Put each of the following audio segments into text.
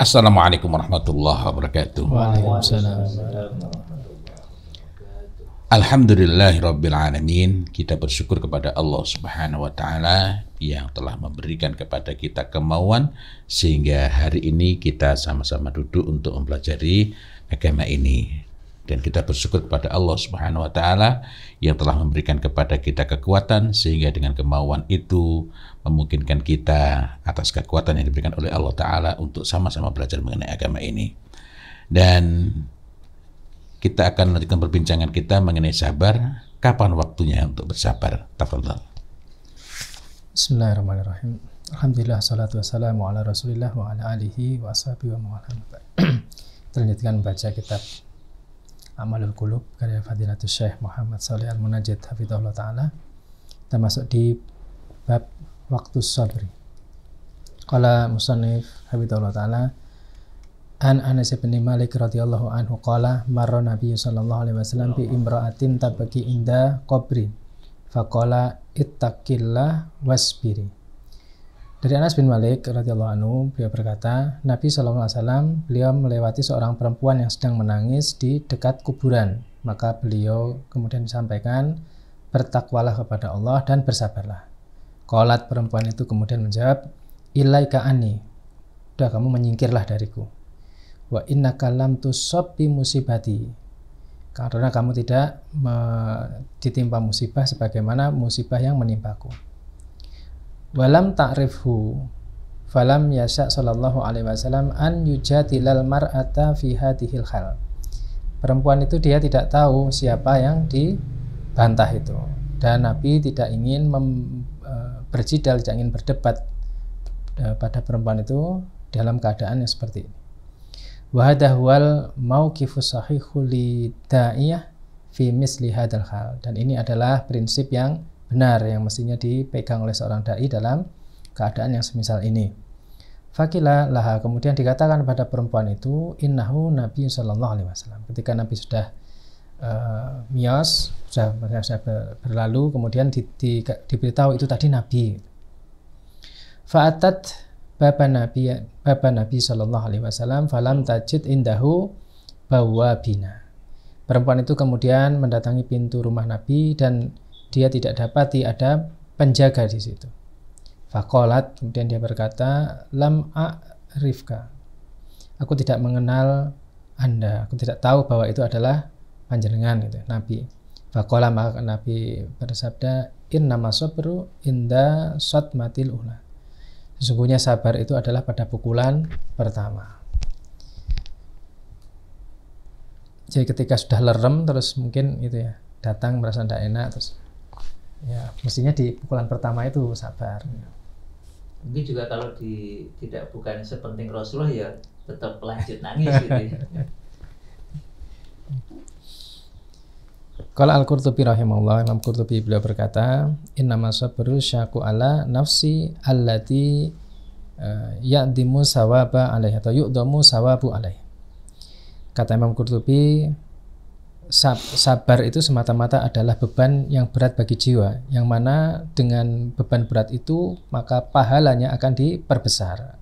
Assalamualaikum warahmatullahi wabarakatuh. Waalaikumsalam. Alhamdulillahirabbil alamin. Kita bersyukur kepada Allah Subhanahu wa taala yang telah memberikan kepada kita kemauan sehingga hari ini kita sama-sama duduk untuk mempelajari agama ini. Dan kita bersyukur kepada Allah Subhanahu wa taala yang telah memberikan kepada kita kekuatan sehingga dengan kemauan itu memungkinkan kita atas kekuatan yang diberikan oleh Allah taala untuk sama-sama belajar mengenai agama ini. Dan kita akan melanjutkan perbincangan kita mengenai sabar. Kapan waktunya untuk bersabar? Tafadhal. Bismillahirrahmanirrahim. Alhamdulillah, salatu wassalamu ala rasulillah wa ala alihi wa ashabihi wa mawala. Kita lanjutkan baca kitab Amalul Qulub karya Fadilatul Syekh Muhammad Shalih Al-Munajjid hafizahullah ta'ala. Kita masuk di bab waktu sabri. Qala musannif hafizahullah ta'ala An Anas bin Malik radhiyallahu anhu qala marra Nabi sallallahu alaihi wasallam bi imra'atin tabaki inda qabri faqala ittaqillah wasbiri. Dari Anas bin Malik radhiyallahu anhu, beliau berkata, Nabi sallallahu alaihi wasallam beliau melewati seorang perempuan yang sedang menangis di dekat kuburan. Maka beliau kemudian disampaikan, bertakwalah kepada Allah dan bersabarlah. Qalat, perempuan itu kemudian menjawab, ilaika anni, udah kamu menyingkirlah dariku. Wa innaka lam tusab bi musibati, karena kamu tidak ditimpa musibah sebagaimana musibah yang menimpaku. Walam ta'rifhu falam yasha sallallahu alaihi wasallam an yujadilal mar'ata fi hadhil hal. Perempuan itu dia tidak tahu siapa yang dibantah itu, dan Nabi tidak ingin berjidal, tidak ingin berdebat pada perempuan itu dalam keadaan yang seperti ini. Wa hadha huwal mauqifus sahihul lida'iyah fi misli hadzal hal. Dan ini adalah prinsip yang benar yang mestinya dipegang oleh seorang dai dalam keadaan yang semisal ini. Fakila laha, kemudian dikatakan pada perempuan itu, innahu Nabi sallallahu alaihi wasallam. Ketika Nabi sudah miyos, sudah berlalu, kemudian diberitahu itu tadi Nabi. Fa'atat Bapa Nabi sallallahu alaihi wasallam falam tajid indahu bawabina. Perempuan itu kemudian mendatangi pintu rumah Nabi dan dia tidak dapati ada penjaga di situ. Faqalat, kemudian dia berkata, lam a'rifka, aku tidak mengenal Anda, aku tidak tahu bahwa itu adalah panjenengan, itu Nabi. Faqala, maka Nabi bersabda, innama sabru inda satmatil ula, sesungguhnya sabar itu adalah pada pukulan pertama. Jadi ketika sudah lerem terus mungkin itu ya, datang merasa tidak enak, terus ya mestinya di pukulan pertama itu sabar. Mungkin juga kalau bukan sepenting Rasulullah ya tetap lanjut nangis gitu ya. Qala Al-Qurtubi rahimahullah, Imam Qurtubi beliau berkata, innama sabru syaku ala nafsi allati ya'dimu sawaba alaih atau yu'damu sawabu alaih. Kata Imam Qurtubi, sabar itu semata-mata adalah beban yang berat bagi jiwa, yang mana dengan beban berat itu maka pahalanya akan diperbesar.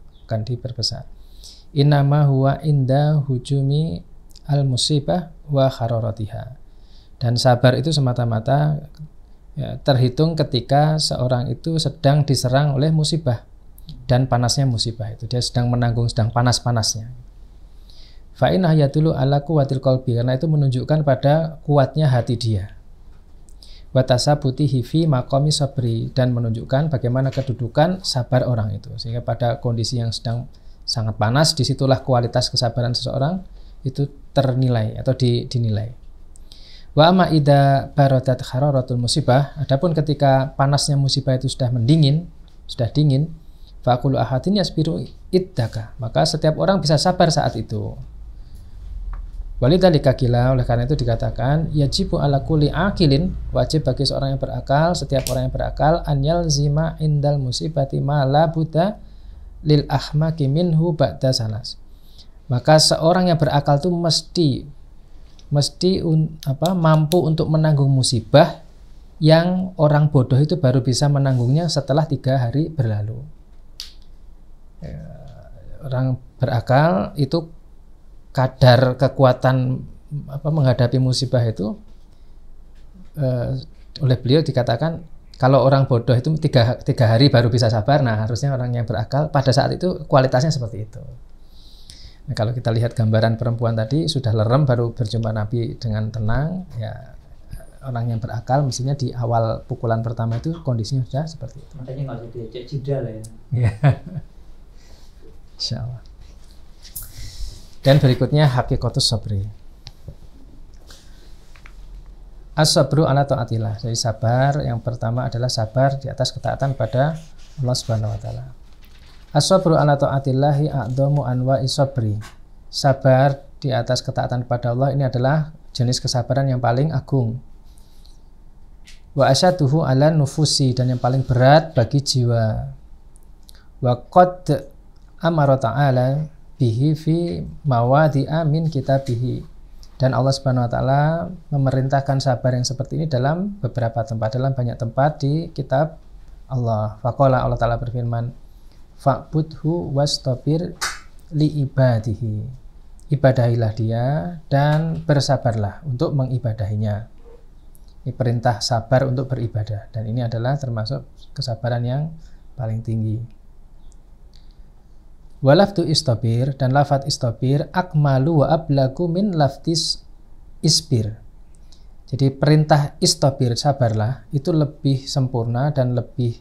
Innama huwa inda hujumi al-musibah wa khararatiha. Dan sabar itu semata-mata ya, terhitung ketika seorang itu sedang diserang oleh musibah dan panasnya musibah itu, dia sedang menanggung, sedang panas-panasnya. Fa'inah yadulu ala kuwatil qalbi, karena itu menunjukkan pada kuatnya hati dia. Wa tasabutihi fi maqami sabri, dan menunjukkan bagaimana kedudukan sabar orang itu, sehingga pada kondisi yang sedang sangat panas, disitulah kualitas kesabaran seseorang itu ternilai atau dinilai. Wa amma idza baradat hararatul musibah, adapun ketika panasnya musibah itu sudah dingin, faqulu ahadin yasbiru iddaka, maka setiap orang bisa sabar saat itu. Walidzalika qila, oleh karena itu dikatakan yajibu ala kulli aqilin, wajib bagi seorang yang berakal, setiap orang yang berakal, an yalzima indal musibati ma la budda lil ahmaqi minhu ba'da salas. Maka seorang yang berakal itu mesti mampu untuk menanggung musibah yang orang bodoh itu baru bisa menanggungnya setelah 3 hari berlalu. Orang berakal itu kadar kekuatan menghadapi musibah itu oleh beliau dikatakan kalau orang bodoh itu tiga hari baru bisa sabar. Nah, harusnya orang yang berakal pada saat itu kualitasnya seperti itu. Nah, kalau kita lihat gambaran perempuan tadi sudah lerem baru berjumpa Nabi dengan tenang, ya orang yang berakal mestinya di awal pukulan pertama itu kondisinya sudah seperti itu. Makanya nggak usah diajak jeda lah ya. Ya. Insya Allah. Dan berikutnya hakikatus sabri. As-sabru ala ta'atillah. Jadi sabar yang pertama adalah sabar di atas ketaatan pada Allah Subhanahu wa taala. As-sabru ala ta'atillahi a'dhamu anwa'i sabri. Sabar di atas ketaatan pada Allah ini adalah jenis kesabaran yang paling agung. Wa asyaduhu ala nufusi, dan yang paling berat bagi jiwa. Wa qad amara ta'ala bihi fi mawadi'a min kitabihi. Dan Allah Subhanahu wa taala memerintahkan sabar yang seperti ini dalam beberapa tempat, dalam banyak tempat di kitab Allah. Faqala, Allah taala berfirman, fa'budhu wastabir li ibadihi. Ibadahilah dia dan bersabarlah untuk mengibadahinya. Ini perintah sabar untuk beribadah, dan ini adalah termasuk kesabaran yang paling tinggi. Walafdu istabir, dan lafadz istabir akmalu wa ablagu min lafdis isbir. Jadi perintah istabir, sabarlah, itu lebih sempurna dan lebih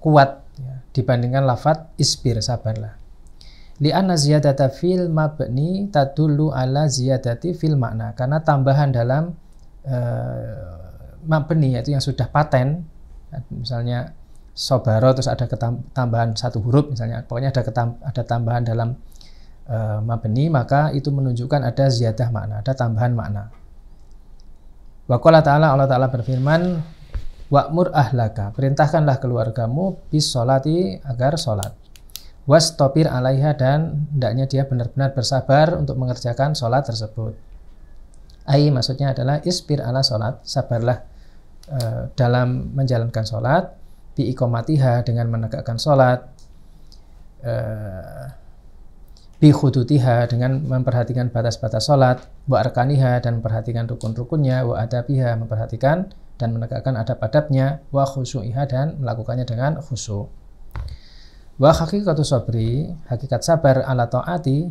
kuat ya, dibandingkan lafadz isbir, sabarlah. Li'anna ziyadata fil mabni tadullu ala ziyadati fil makna, karena tambahan dalam mabni, yaitu yang sudah paten, misalnya sobaro terus ada tambahan satu huruf misalnya, pokoknya ada tambahan dalam mabni, maka itu menunjukkan ada ziyadah makna, ada tambahan makna. Wa qala ta'ala, Allah ta'ala berfirman, wa'mur ahlaka, perintahkanlah keluargamu bis sholati, agar sholat. Wastopir alaiha, dan hendaknya dia benar-benar bersabar untuk mengerjakan sholat tersebut. Ai, maksudnya adalah isbir ala sholat, sabarlah dalam menjalankan sholat, bi iqomatiha, dengan menegakkan sholat, bi khudutiha, dengan memperhatikan batas-batas sholat, wa arkaniha, dan memperhatikan rukun-rukunnya, wa adabiha, memperhatikan dan menegakkan adab-adabnya, wa khusyu'iha, dan melakukannya dengan khusyuk. Wa hakikatu sabri, hakikat sabar ala ta'ati,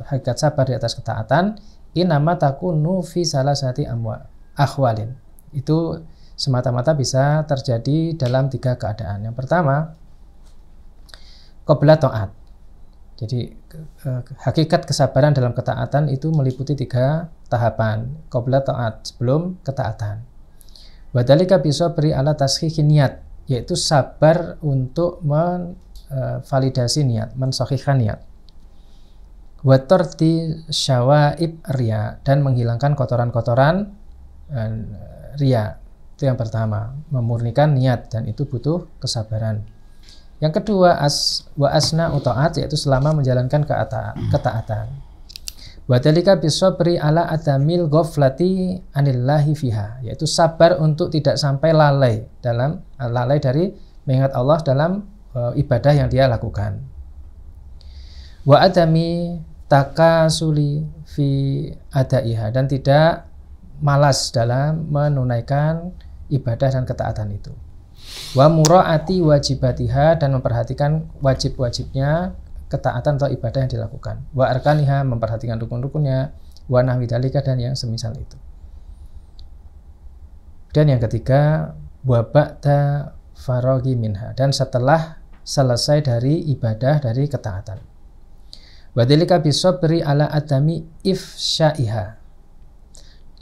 hakikat sabar di atas ketaatan, inama takunu fi salasati akhwalin. Itu semata-mata bisa terjadi dalam 3 keadaan. Yang pertama, qabla ta'at. Jadi hakikat kesabaran dalam ketaatan itu meliputi 3 tahapan. Qabla ta'at, sebelum ketaatan. Wa dzalika bisabri ala tashihin niat, yaitu sabar untuk validasi niat, mensahihkan niat. Wa tardi syawaib riya, dan menghilangkan kotoran-kotoran riya. Itu yang pertama, memurnikan niat, dan itu butuh kesabaran. Yang kedua, wa asna utaat, yaitu selama menjalankan ketaatan. Wa dzalika bisabri ala adamil ghaflati anillahi fiha, yaitu sabar untuk tidak sampai lalai dari mengingat Allah dalam ibadah yang dia lakukan. Wa adami takasuli fi adaiha, dan tidak malas dalam menunaikan ibadah dan ketaatan itu. Wa muraati wajibatiha, dan memperhatikan wajib-wajibnya ketaatan atau ibadah yang dilakukan. Wa arkaniha, memperhatikan rukun-rukunnya. Wa nahwi dzalika, dan yang semisal itu. Dan yang ketiga, wa ba'da faraghi minha, dan setelah selesai dari ibadah, dari ketaatan. Wa dzalika bisabri ala adami ifsyaiha,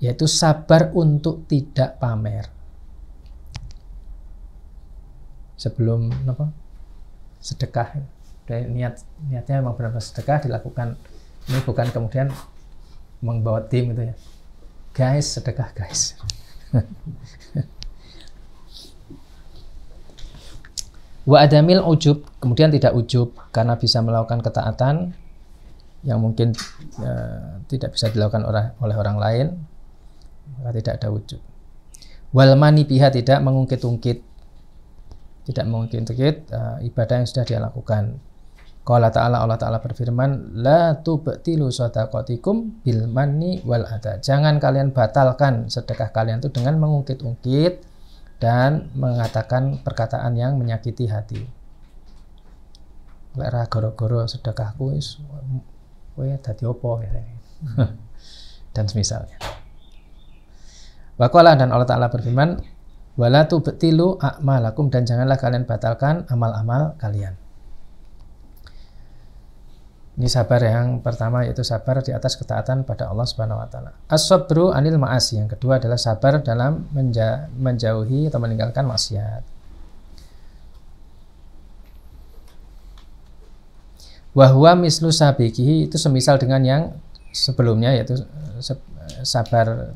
yaitu sabar untuk tidak pamer. Sebelum sedekah, niatnya memang benar-benar sedekah dilakukan. Ini bukan kemudian membawa tim gitu ya, guys sedekah guys. Wa adamil ujub, kemudian tidak ujub karena bisa melakukan ketaatan yang mungkin tidak bisa dilakukan oleh orang lain, maka tidak ada ujub. Wal mani biha, tidak mengungkit-ungkit ibadah yang sudah dia lakukan. Qala ta'ala, Allah Ta'ala berfirman, la tubtilu shadaqatikum bil manni wal adha. Jangan kalian batalkan sedekah kalian itu dengan mengungkit-ungkit dan mengatakan perkataan yang menyakiti hati. Lek ra goro-goro sedekahku wis kowe dadi opo ya. Dan semisalnya. Wa qala, dan Allah Ta'ala berfirman, wala tubtilu a'malakum, dan janganlah kalian batalkan amal-amal kalian. Ini sabar yang pertama, yaitu sabar di atas ketaatan pada Allah Subhanahu wa taala. As-sabru anil ma'asi, yang kedua adalah sabar dalam menjauhi atau meninggalkan maksiat. Wa huwa mislu sabiqihi, itu semisal dengan yang sebelumnya, yaitu sabar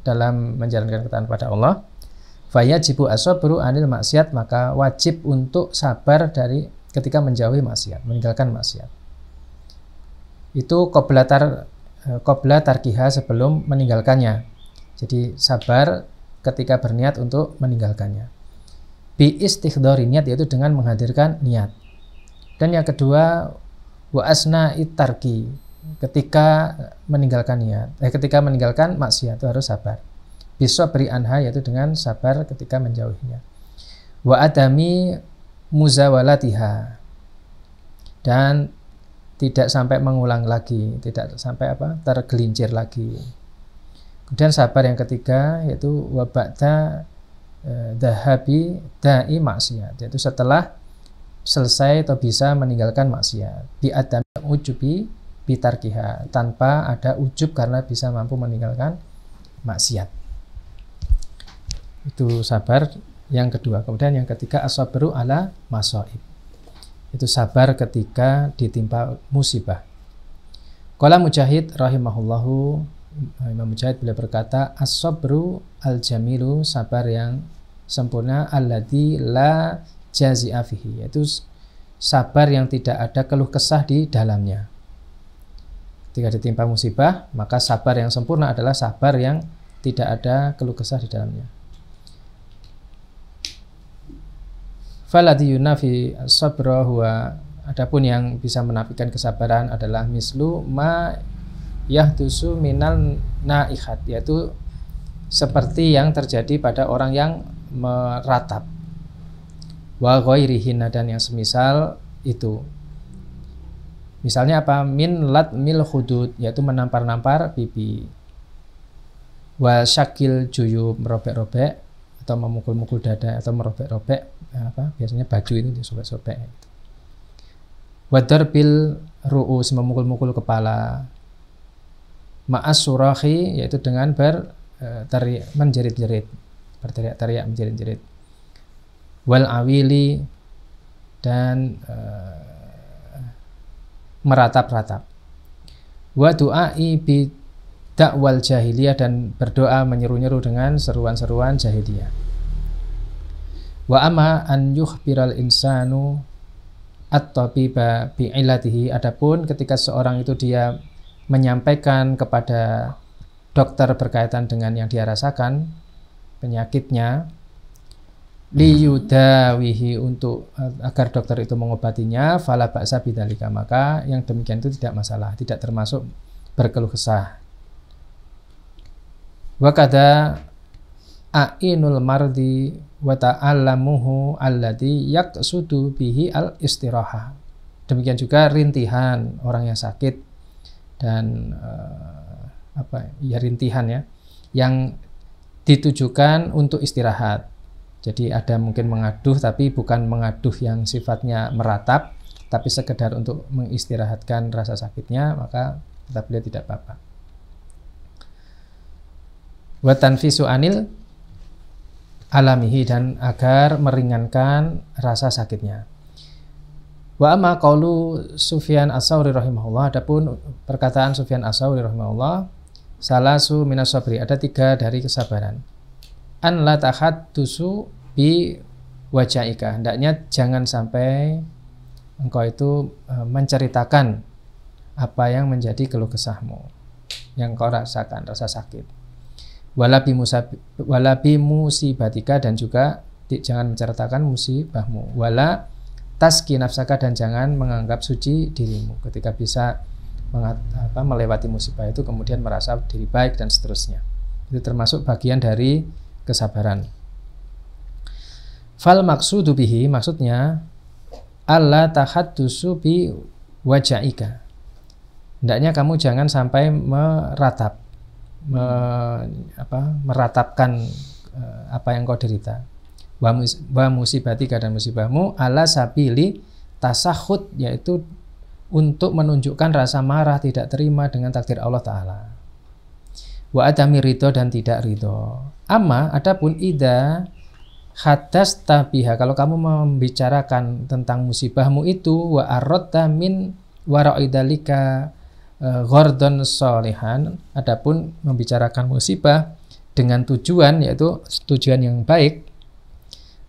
dalam menjalankan ketaatan pada Allah. Fayajibu as-sabru anil maksiat, maka wajib untuk sabar dari ketika menjauhi maksiat, meninggalkan maksiat. Itu qabla tarkiha, sebelum meninggalkannya. Jadi sabar ketika berniat untuk meninggalkannya. Bi istighdari niat, yaitu dengan menghadirkan niat. Dan yang kedua, wa asna'i tarki, ketika meninggalkan niat, ketika meninggalkan maksiat itu harus sabar. Bisabri anha, yaitu dengan sabar ketika menjauhinya. Wa adami muzawalatiha, dan tidak sampai mengulang lagi, tidak sampai tergelincir lagi. Kemudian sabar yang ketiga, yaitu wa ba'da dhahabi da'i maksiat, yaitu setelah selesai atau bisa meninggalkan maksiat. Bi adam ujubi bitarkiha, tanpa ada ujub karena bisa mampu meninggalkan maksiat. Itu sabar yang kedua. Kemudian yang ketiga, as-sabru ala masaib, itu sabar ketika ditimpa musibah. Qala Mujahid rahimahullahu, Imam Mujahid beliau berkata, as-sabru al-jamilu, sabar yang sempurna, alladzi la jazi'a fihi, yaitu sabar yang tidak ada keluh kesah di dalamnya. Ketika ditimpa musibah, maka sabar yang sempurna adalah sabar yang tidak ada keluh kesah di dalamnya. Faladhi yunafi as-sabra huwa, adapun yang bisa menafikan kesabaran adalah mislu ma yahdusu minal na'ihat, yaitu seperti yang terjadi pada orang yang meratap. Wa ghairihinna, dan yang semisal itu. Misalnya apa? Min latmil hudud, yaitu menampar-nampar pipi. Wa syakil juyub, merobek-robek atau memukul-mukul dada atau merobek-robek biasanya baju itu disobek-sobek. Wa darbil ru'us, memukul-mukul kepala. Ma'as surahi, yaitu dengan menjerit-jerit, berteriak-teriak, menjerit-jerit. Wal awili, dan meratap-ratap. Wa du'ai bi dakwal jahiliyah, dan berdoa menyeru-nyeru dengan seruan-seruan jahiliyah. Wa amma an yukhbiral insanu at-tabiba bi'ilatihi, adapun ketika seorang itu dia menyampaikan kepada dokter berkaitan dengan yang dia rasakan, penyakitnya, liyudawihi, untuk agar dokter itu mengobatinya, fala ba'sa bidzalika, maka yang demikian itu tidak masalah, tidak termasuk berkeluh kesah. Wa kada a'inul mardi wa ta'allamuhu alladhi yaqsudu bihi al-istirahah, demikian juga rintihan orang yang sakit dan rintihan ya, yang ditujukan untuk istirahat. Jadi ada mungkin mengaduh, tapi bukan mengaduh yang sifatnya meratap, tapi sekedar untuk mengistirahatkan rasa sakitnya, maka kata beliau tidak apa-apa. Wa tanfisu anil alamihi, dan agar meringankan rasa sakitnya. Wa amma qaulu Sufyan as-Tsauri rahimahullah, adapun perkataan Sufyan as-Tsauri rahimahullah, salasu minas sabri, ada 3 dari kesabaran. An la tahaddusu bi wajaika, hendaknya jangan sampai engkau itu menceritakan apa yang menjadi keluh kesahmu, yang kau rasakan, rasa sakit. Wala bi musibatika, dan juga jangan menceritakan musibahmu. Wala taski nafsaka, dan jangan menganggap suci dirimu. Ketika bisa melewati musibah itu kemudian merasa diri baik dan seterusnya. Itu termasuk bagian dari kesabaran. Fal maksudu bihi, maksudnya alla tahaddusu bi wajaika. Hendaknya kamu jangan sampai meratapkan apa yang kau derita. Wa musibatika, dan musibahmu, ala sabili tasahud, yaitu untuk menunjukkan rasa marah, tidak terima dengan takdir Allah Ta'ala. Wa adami ridho, dan tidak ridho. Amma adapun idza hadas tabiha, kalau kamu membicarakan tentang musibahmu itu, wa aradta min waraidalika ghardon sholihan, adapun membicarakan musibah dengan tujuan, yaitu tujuan yang baik,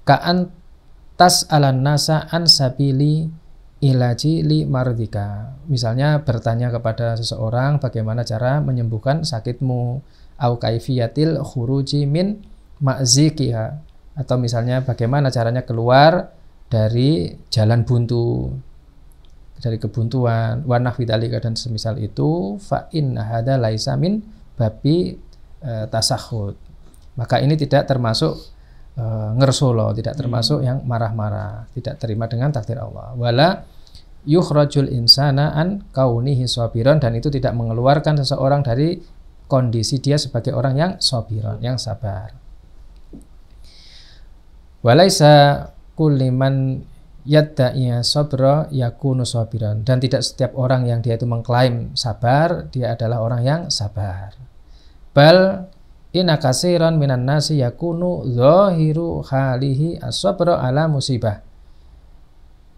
ka'an tas alan nasa an sabili ilaji li mardika, misalnya bertanya kepada seseorang bagaimana cara menyembuhkan sakitmu, au kaifiyatil khuruji min ma'zikiha, atau misalnya bagaimana caranya keluar dari jalan buntu, dari kebuntuan, wa nahwi dzalika, dan semisal itu, fa inna hadza laisa min babi tasahud, maka ini tidak termasuk ngersolo, tidak termasuk yang marah-marah, tidak terima dengan takdir Allah. Wala yukhrajul insana an kaunihi sabiran, dan itu tidak mengeluarkan seseorang dari kondisi dia sebagai orang yang sabiran, yang sabar. Walaisa kulliman yadda'iya sabra yakunu sabiran, dan tidak setiap orang yang dia itu mengklaim sabar dia adalah orang yang sabar. Bal inna katsiran minan nasi yakunu zahiru halihi as-sabra ala musibah.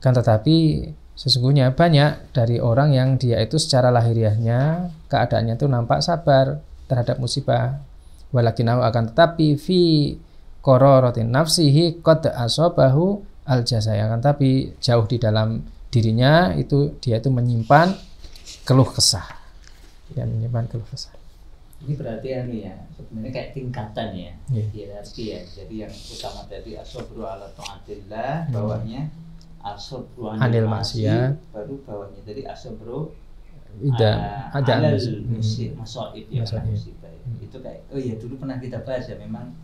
Kan tetapi sesungguhnya banyak dari orang yang dia itu secara lahiriahnya keadaannya itu nampak sabar terhadap musibah. Walakinahu, akan tetapi fi qararatin nafsihi qad asabahu al-jazaya, akan tapi jauh di dalam dirinya itu dia itu menyimpan keluh kesah. Ya, menyimpan keluh kesah. Ini berarti ya, sebenarnya kayak tingkatan ya, hierarki ya. Jadi yang utama tadi as-sabru ala ta'atillah, bawahnya as-sabru anil maksiyah, baru bawahnya dari as-sabru ala masaib ya, musibah ya. Itu kayak, oh ya dulu pernah kita bahas ya, memang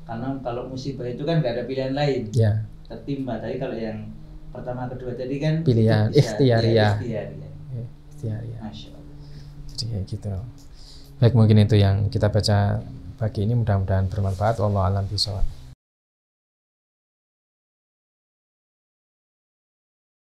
karena kalau musibah itu kan nggak ada pilihan lain, ya, tertimpa. Tapi kalau yang pertama kedua tadi kan pilihan ikhtiariyah. Masya Allah. Jadi kayak gitu. Baik, mungkin itu yang kita baca pagi ini, mudah-mudahan bermanfaat. Wallahu a'lam bishawab.